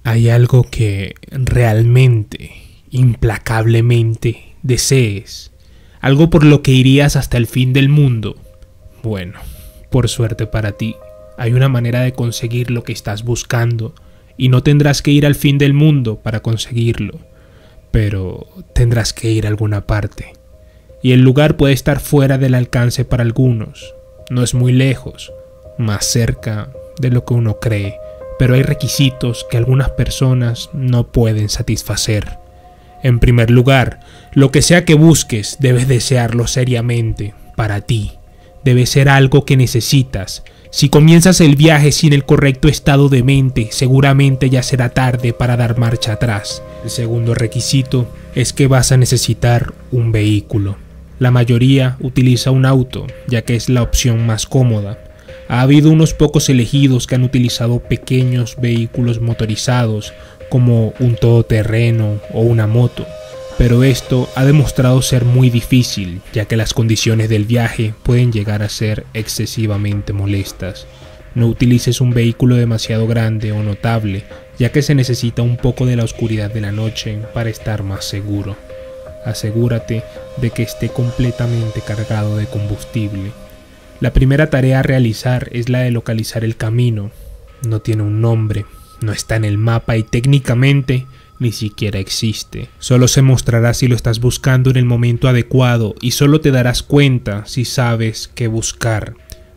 Hay algo que realmente, implacablemente desees, algo por lo que irías hasta el fin del mundo. Bueno, por suerte para ti, hay una manera de conseguir lo que estás buscando y no tendrás que ir al fin del mundo para conseguirlo, pero tendrás que ir a alguna parte. Y el lugar puede estar fuera del alcance para algunos, no es muy lejos, más cerca de lo que uno cree, pero hay requisitos que algunas personas no pueden satisfacer. En primer lugar, lo que sea que busques, debes desearlo seriamente, para ti. Debe ser algo que necesitas. Si comienzas el viaje sin el correcto estado de mente, seguramente ya será tarde para dar marcha atrás. El segundo requisito es que vas a necesitar un vehículo. La mayoría utiliza un auto, ya que es la opción más cómoda. Ha habido unos pocos elegidos que han utilizado pequeños vehículos motorizados, como un todoterreno o una moto, pero esto ha demostrado ser muy difícil, ya que las condiciones del viaje pueden llegar a ser excesivamente molestas. No utilices un vehículo demasiado grande o notable, ya que se necesita un poco de la oscuridad de la noche para estar más seguro. Asegúrate de que esté completamente cargado de combustible. La primera tarea a realizar es la de localizar el camino. No tiene un nombre, no está en el mapa y técnicamente ni siquiera existe. Solo se mostrará si lo estás buscando en el momento adecuado y solo te darás cuenta si sabes qué buscar.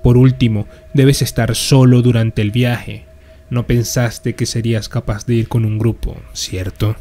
Por último, debes estar solo durante el viaje. No pensaste que serías capaz de ir con un grupo, ¿cierto?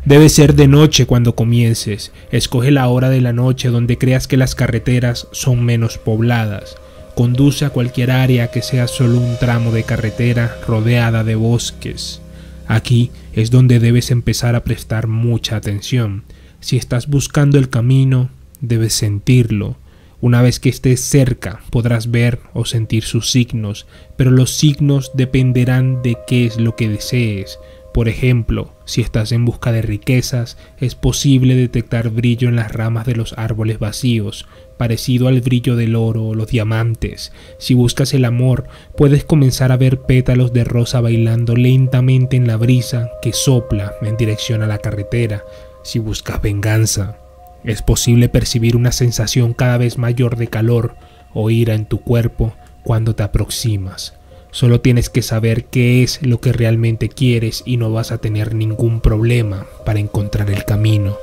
Debe ser de noche cuando comiences. Escoge la hora de la noche donde creas que las carreteras son menos pobladas. Conduce a cualquier área que sea solo un tramo de carretera rodeada de bosques. Aquí es donde debes empezar a prestar mucha atención. Si estás buscando el camino, debes sentirlo. Una vez que estés cerca, podrás ver o sentir sus signos, pero los signos dependerán de qué es lo que desees. Por ejemplo, si estás en busca de riquezas, es posible detectar brillo en las ramas de los árboles vacíos, parecido al brillo del oro o los diamantes. Si buscas el amor, puedes comenzar a ver pétalos de rosa bailando lentamente en la brisa que sopla en dirección a la carretera. Si buscas venganza, es posible percibir una sensación cada vez mayor de calor o ira en tu cuerpo cuando te aproximas. Solo tienes que saber qué es lo que realmente quieres y no vas a tener ningún problema para encontrar el camino.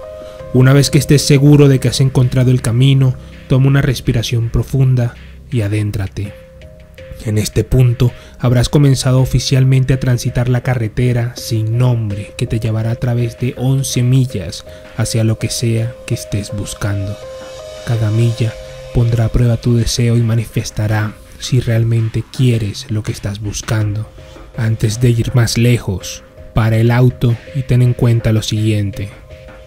Una vez que estés seguro de que has encontrado el camino, toma una respiración profunda y adéntrate. En este punto habrás comenzado oficialmente a transitar la carretera sin nombre que te llevará a través de 11 millas hacia lo que sea que estés buscando. Cada milla pondrá a prueba tu deseo y manifestará si realmente quieres lo que estás buscando. Antes de ir más lejos, para el auto y ten en cuenta lo siguiente: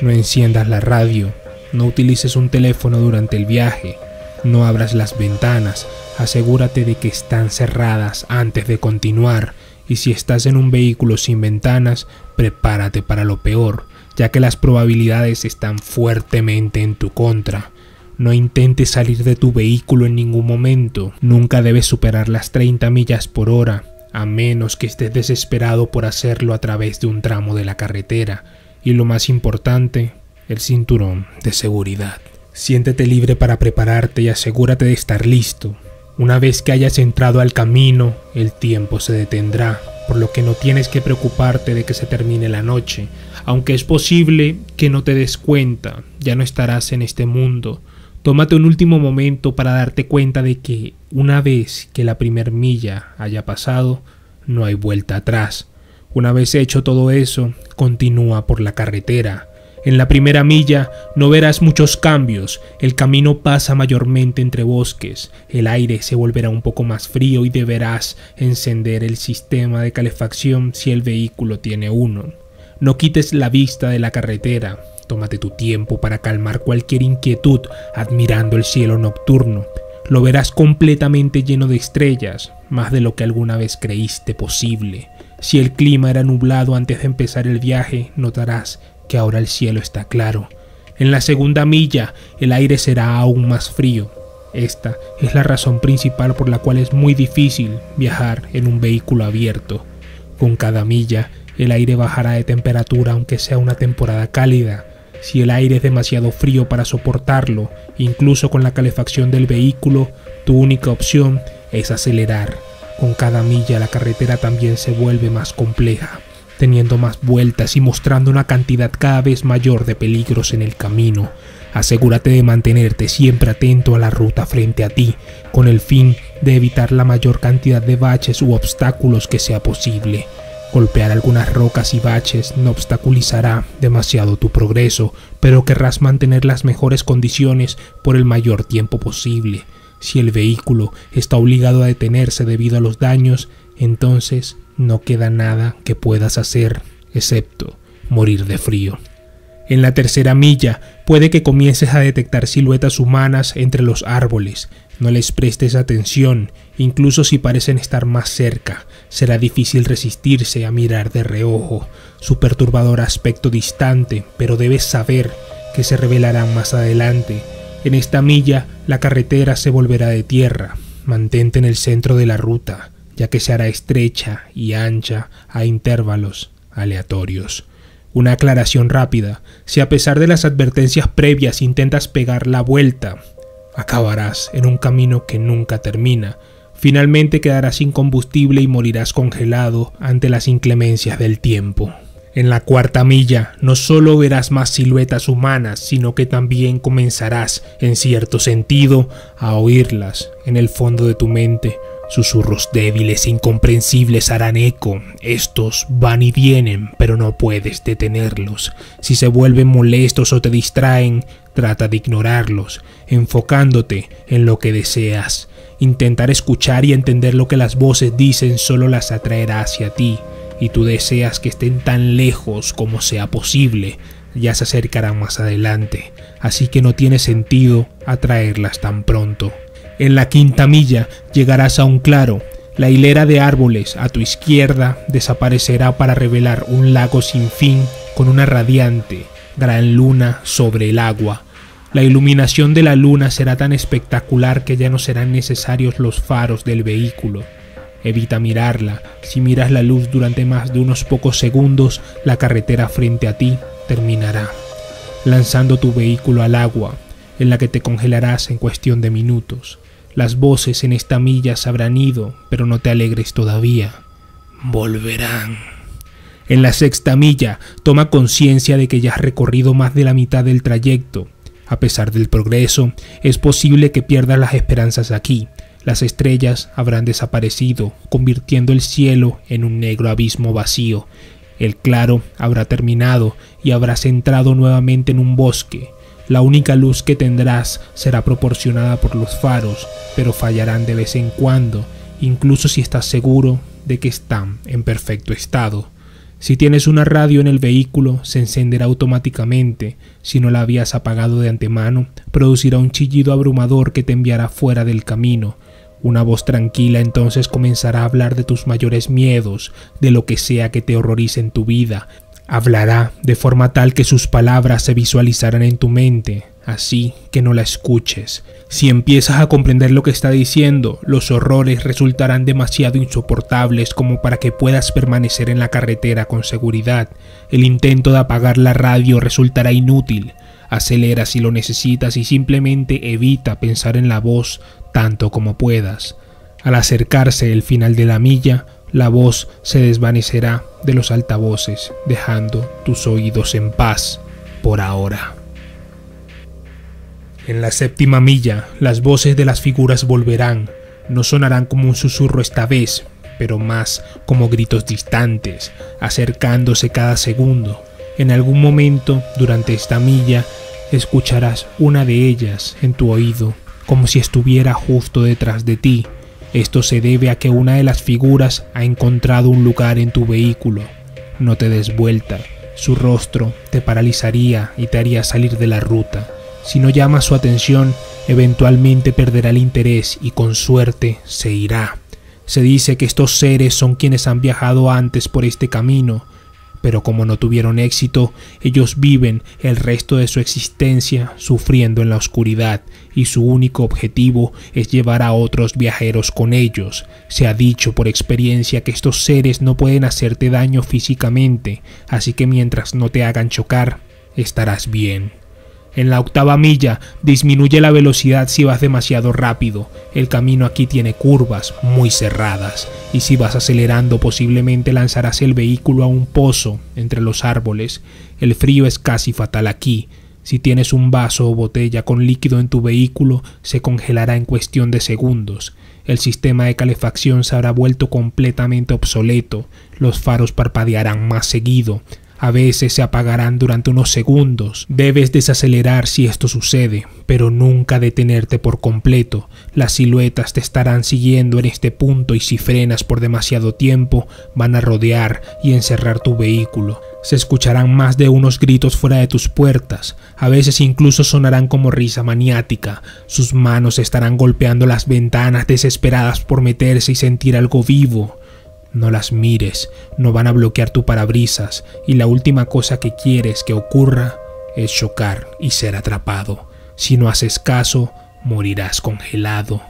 no enciendas la radio, no utilices un teléfono durante el viaje, no abras las ventanas, asegúrate de que están cerradas antes de continuar, y si estás en un vehículo sin ventanas, prepárate para lo peor, ya que las probabilidades están fuertemente en tu contra. No intentes salir de tu vehículo en ningún momento. Nunca debes superar las 30 millas por hora, a menos que estés desesperado por hacerlo a través de un tramo de la carretera. Y lo más importante, el cinturón de seguridad. Siéntete libre para prepararte y asegúrate de estar listo. Una vez que hayas entrado al camino, el tiempo se detendrá, por lo que no tienes que preocuparte de que se termine la noche. Aunque es posible que no te des cuenta, ya no estarás en este mundo. Tómate un último momento para darte cuenta de que una vez que la primer milla haya pasado, no hay vuelta atrás. Una vez hecho todo eso, continúa por la carretera. En la primera milla no verás muchos cambios, el camino pasa mayormente entre bosques, el aire se volverá un poco más frío y deberás encender el sistema de calefacción si el vehículo tiene uno. No quites la vista de la carretera. Tómate tu tiempo para calmar cualquier inquietud admirando el cielo nocturno. Lo verás completamente lleno de estrellas, más de lo que alguna vez creíste posible. Si el clima era nublado antes de empezar el viaje, notarás que ahora el cielo está claro. En la segunda milla, el aire será aún más frío. Esta es la razón principal por la cual es muy difícil viajar en un vehículo abierto. Con cada milla, El aire bajará de temperatura aunque sea una temporada cálida. Si el aire es demasiado frío para soportarlo, incluso con la calefacción del vehículo, tu única opción es acelerar. Con cada milla la carretera también se vuelve más compleja, teniendo más vueltas y mostrando una cantidad cada vez mayor de peligros en el camino. Asegúrate de mantenerte siempre atento a la ruta frente a ti, con el fin de evitar la mayor cantidad de baches u obstáculos que sea posible. Golpear algunas rocas y baches no obstaculizará demasiado tu progreso, pero querrás mantener las mejores condiciones por el mayor tiempo posible. Si el vehículo está obligado a detenerse debido a los daños, entonces no queda nada que puedas hacer, excepto morir de frío. En la tercera milla puede que comiences a detectar siluetas humanas entre los árboles. No les prestes atención, incluso si parecen estar más cerca. Será difícil resistirse a mirar de reojo su perturbador aspecto distante, pero debes saber que se revelarán más adelante. En esta milla la carretera se volverá de tierra. Mantente en el centro de la ruta, ya que se hará estrecha y ancha a intervalos aleatorios. Una aclaración rápida: si a pesar de las advertencias previas intentas pegar la vuelta, acabarás en un camino que nunca termina. Finalmente quedarás sin combustible y morirás congelado ante las inclemencias del tiempo. En la cuarta milla no solo verás más siluetas humanas, sino que también comenzarás, en cierto sentido, a oírlas en el fondo de tu mente. Susurros débiles e incomprensibles harán eco. Estos van y vienen, pero no puedes detenerlos. Si se vuelven molestos o te distraen, trata de ignorarlos, enfocándote en lo que deseas. Intentar escuchar y entender lo que las voces dicen solo las atraerá hacia ti, y tú deseas que estén tan lejos como sea posible. Ya se acercarán más adelante, así que no tiene sentido atraerlas tan pronto. En la quinta milla llegarás a un claro. La hilera de árboles a tu izquierda desaparecerá para revelar un lago sin fin con una radiante gran luna sobre el agua. La iluminación de la luna será tan espectacular que ya no serán necesarios los faros del vehículo. Evita mirarla. Si miras la luz durante más de unos pocos segundos, la carretera frente a ti terminará, lanzando tu vehículo al agua, en la que te congelarás en cuestión de minutos. Las voces en esta milla se habrán ido, pero no te alegres todavía. Volverán. En la sexta milla, toma conciencia de que ya has recorrido más de la mitad del trayecto. A pesar del progreso, es posible que pierdas las esperanzas aquí. Las estrellas habrán desaparecido, convirtiendo el cielo en un negro abismo vacío. El claro habrá terminado y habrás entrado nuevamente en un bosque. La única luz que tendrás será proporcionada por los faros, pero fallarán de vez en cuando, incluso si estás seguro de que están en perfecto estado. Si tienes una radio en el vehículo, se encenderá automáticamente. Si no la habías apagado de antemano, producirá un chillido abrumador que te enviará fuera del camino. Una voz tranquila entonces comenzará a hablar de tus mayores miedos, de lo que sea que te horrorice en tu vida. Hablará de forma tal que sus palabras se visualizarán en tu mente, así que no la escuches. Si empiezas a comprender lo que está diciendo, los horrores resultarán demasiado insoportables como para que puedas permanecer en la carretera con seguridad. El intento de apagar la radio resultará inútil. Acelera si lo necesitas y simplemente evita pensar en la voz tanto como puedas. Al acercarse el final de la milla, la voz se desvanecerá de los altavoces, dejando tus oídos en paz por ahora. En la séptima milla, las voces de las figuras volverán. No sonarán como un susurro esta vez, pero más como gritos distantes, acercándose cada segundo. En algún momento durante esta milla, escucharás una de ellas en tu oído, como si estuviera justo detrás de ti. Esto se debe a que una de las figuras ha encontrado un lugar en tu vehículo. No te des vuelta, su rostro te paralizaría y te haría salir de la ruta. Si no llamas su atención, eventualmente perderá el interés y con suerte se irá. Se dice que estos seres son quienes han viajado antes por este camino, Pero como no tuvieron éxito, ellos viven el resto de su existencia sufriendo en la oscuridad y su único objetivo es llevar a otros viajeros con ellos. Se ha dicho por experiencia que estos seres no pueden hacerte daño físicamente, así que mientras no te hagan chocar, estarás bien. En la octava milla, disminuye la velocidad si vas demasiado rápido. El camino aquí tiene curvas muy cerradas y si vas acelerando posiblemente lanzarás el vehículo a un pozo entre los árboles. El frío es casi fatal aquí. Si tienes un vaso o botella con líquido en tu vehículo, se congelará en cuestión de segundos. El sistema de calefacción se habrá vuelto completamente obsoleto. Los faros parpadearán más seguido. A veces se apagarán durante unos segundos. Debes desacelerar si esto sucede, pero nunca detenerte por completo. Las siluetas te estarán siguiendo en este punto y si frenas por demasiado tiempo, van a rodear y encerrar tu vehículo. Se escucharán más de unos gritos fuera de tus puertas. A veces incluso sonarán como risa maniática. Sus manos estarán golpeando las ventanas desesperadas por meterse y sentir algo vivo. No las mires, no van a bloquear tu parabrisas y la última cosa que quieres que ocurra es chocar y ser atrapado. Si no haces caso, morirás congelado.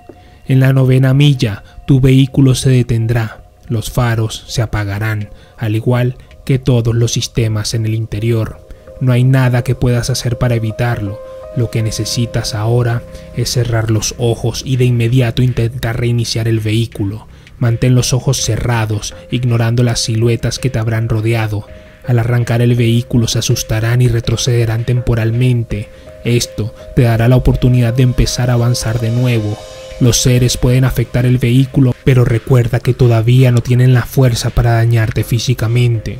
En la novena milla, tu vehículo se detendrá, los faros se apagarán, al igual que todos los sistemas en el interior. No hay nada que puedas hacer para evitarlo. Lo que necesitas ahora es cerrar los ojos y de inmediato intentar reiniciar el vehículo. Mantén los ojos cerrados, ignorando las siluetas que te habrán rodeado. Al arrancar el vehículo se asustarán y retrocederán temporalmente. Esto te dará la oportunidad de empezar a avanzar de nuevo. Los seres pueden afectar el vehículo, pero recuerda que todavía no tienen la fuerza para dañarte físicamente.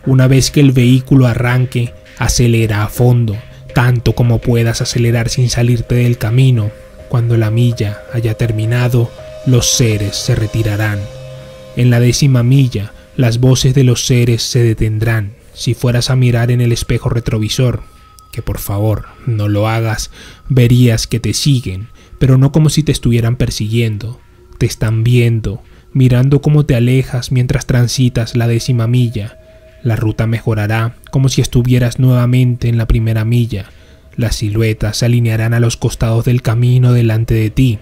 Una vez que el vehículo arranque, acelera a fondo, tanto como puedas acelerar sin salirte del camino. Cuando la milla haya terminado, los seres se retirarán. En la 10ª milla, las voces de los seres se detendrán. Si fueras a mirar en el espejo retrovisor, que por favor no lo hagas, verías que te siguen, pero no como si te estuvieran persiguiendo. Te están viendo, mirando cómo te alejas mientras transitas la 10ª milla. La ruta mejorará como si estuvieras nuevamente en la 1ª milla. Las siluetas se alinearán a los costados del camino delante de ti.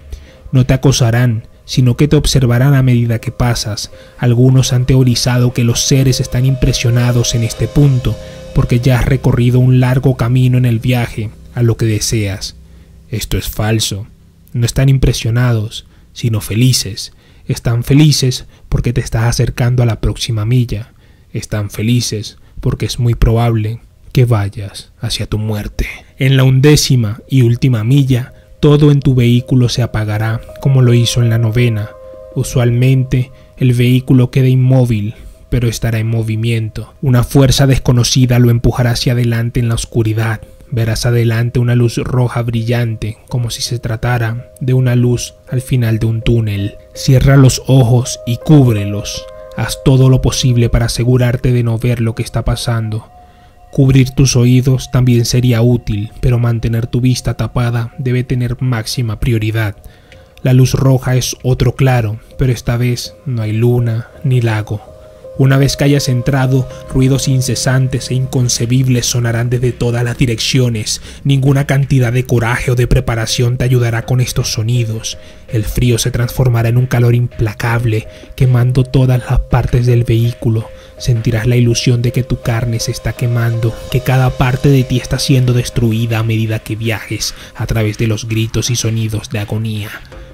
No te acosarán, sino que te observarán a medida que pasas. Algunos han teorizado que los seres están impresionados en este punto, porque ya has recorrido un largo camino en el viaje a lo que deseas. Esto es falso. No están impresionados, sino felices. Están felices porque te estás acercando a la próxima milla. Están felices porque es muy probable que vayas hacia tu muerte. En la 11ª y última milla, todo en tu vehículo se apagará como lo hizo en la 9ª. Usualmente el vehículo queda inmóvil, pero estará en movimiento. Una fuerza desconocida lo empujará hacia adelante en la oscuridad. Verás adelante una luz roja brillante, como si se tratara de una luz al final de un túnel. Cierra los ojos y cúbrelos. Haz todo lo posible para asegurarte de no ver lo que está pasando. Cubrir tus oídos también sería útil, pero mantener tu vista tapada debe tener máxima prioridad. La luz roja es otro claro, pero esta vez no hay luna ni lago. Una vez que hayas entrado, ruidos incesantes e inconcebibles sonarán desde todas las direcciones. Ninguna cantidad de coraje o de preparación te ayudará con estos sonidos. El frío se transformará en un calor implacable, quemando todas las partes del vehículo. Sentirás la ilusión de que tu carne se está quemando, que cada parte de ti está siendo destruida a medida que viajes a través de los gritos y sonidos de agonía.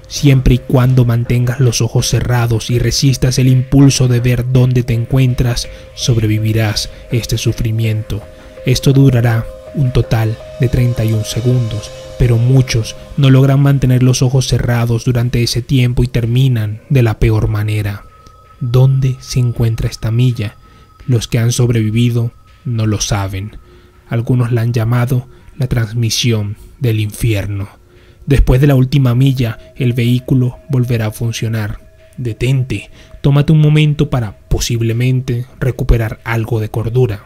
Siempre y cuando mantengas los ojos cerrados y resistas el impulso de ver dónde te encuentras, sobrevivirás este sufrimiento. Esto durará un total de 31 segundos, pero muchos no logran mantener los ojos cerrados durante ese tiempo y terminan de la peor manera. ¿Dónde se encuentra esta milla? Los que han sobrevivido no lo saben. Algunos la han llamado la transmisión del infierno. Después de la última milla, el vehículo volverá a funcionar. Detente, tómate un momento para, posiblemente, recuperar algo de cordura.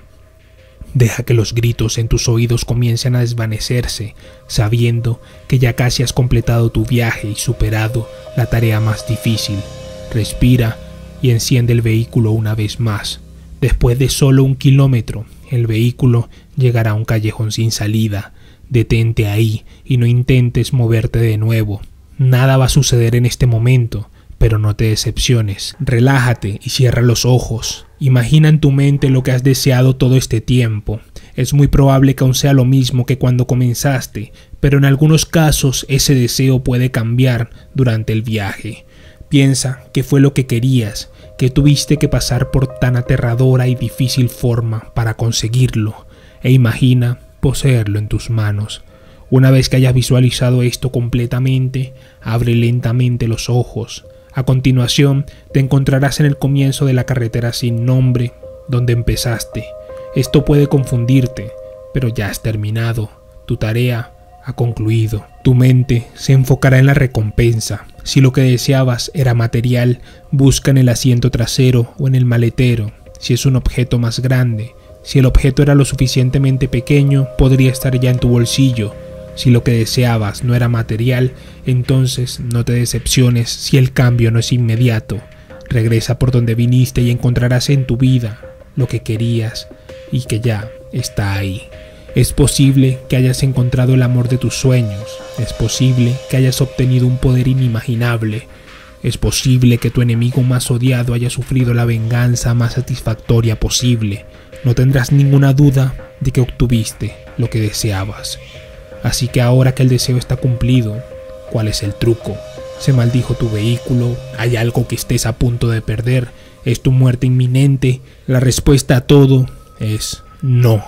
Deja que los gritos en tus oídos comiencen a desvanecerse, sabiendo que ya casi has completado tu viaje y superado la tarea más difícil. Respira y enciende el vehículo una vez más. Después de solo 1 kilómetro, el vehículo llegará a un callejón sin salida. Detente ahí y no intentes moverte de nuevo. Nada va a suceder en este momento, pero no te decepciones. Relájate y cierra los ojos. Imagina en tu mente lo que has deseado todo este tiempo. Es muy probable que aún sea lo mismo que cuando comenzaste, pero en algunos casos ese deseo puede cambiar durante el viaje. Piensa qué fue lo que querías, que tuviste que pasar por tan aterradora y difícil forma para conseguirlo, e imagina poseerlo en tus manos. Una vez que hayas visualizado esto completamente, abre lentamente los ojos. A continuación, te encontrarás en el comienzo de la carretera sin nombre, donde empezaste. Esto puede confundirte, pero ya has terminado. Tu tarea ha concluido. Tu mente se enfocará en la recompensa. Si lo que deseabas era material, busca en el asiento trasero o en el maletero. Si es un objeto más grande, si el objeto era lo suficientemente pequeño, podría estar ya en tu bolsillo. Si lo que deseabas no era material, entonces no te decepciones si el cambio no es inmediato. Regresa por donde viniste y encontrarás en tu vida lo que querías y que ya está ahí. Es posible que hayas encontrado el amor de tus sueños. Es posible que hayas obtenido un poder inimaginable. Es posible que tu enemigo más odiado haya sufrido la venganza más satisfactoria posible. No tendrás ninguna duda de que obtuviste lo que deseabas. Así que ahora que el deseo está cumplido, ¿cuál es el truco? ¿Se maldijo tu vehículo? ¿Hay algo que estés a punto de perder? ¿Es tu muerte inminente? La respuesta a todo es no.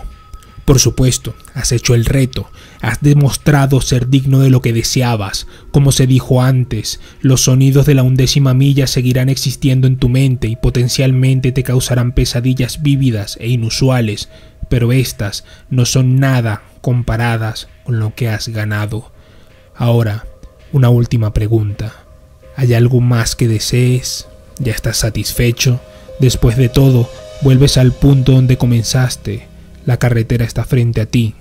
Por supuesto, has hecho el reto, has demostrado ser digno de lo que deseabas. Como se dijo antes, los sonidos de la 1ª milla seguirán existiendo en tu mente y potencialmente te causarán pesadillas vívidas e inusuales, pero estas no son nada comparadas con lo que has ganado. Ahora, una última pregunta. ¿Hay algo más que desees? ¿Ya estás satisfecho? Después de todo, vuelves al punto donde comenzaste. La carretera está frente a ti.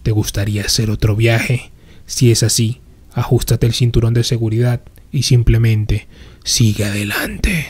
¿Te gustaría hacer otro viaje? Si es así, ajústate el cinturón de seguridad y simplemente sigue adelante.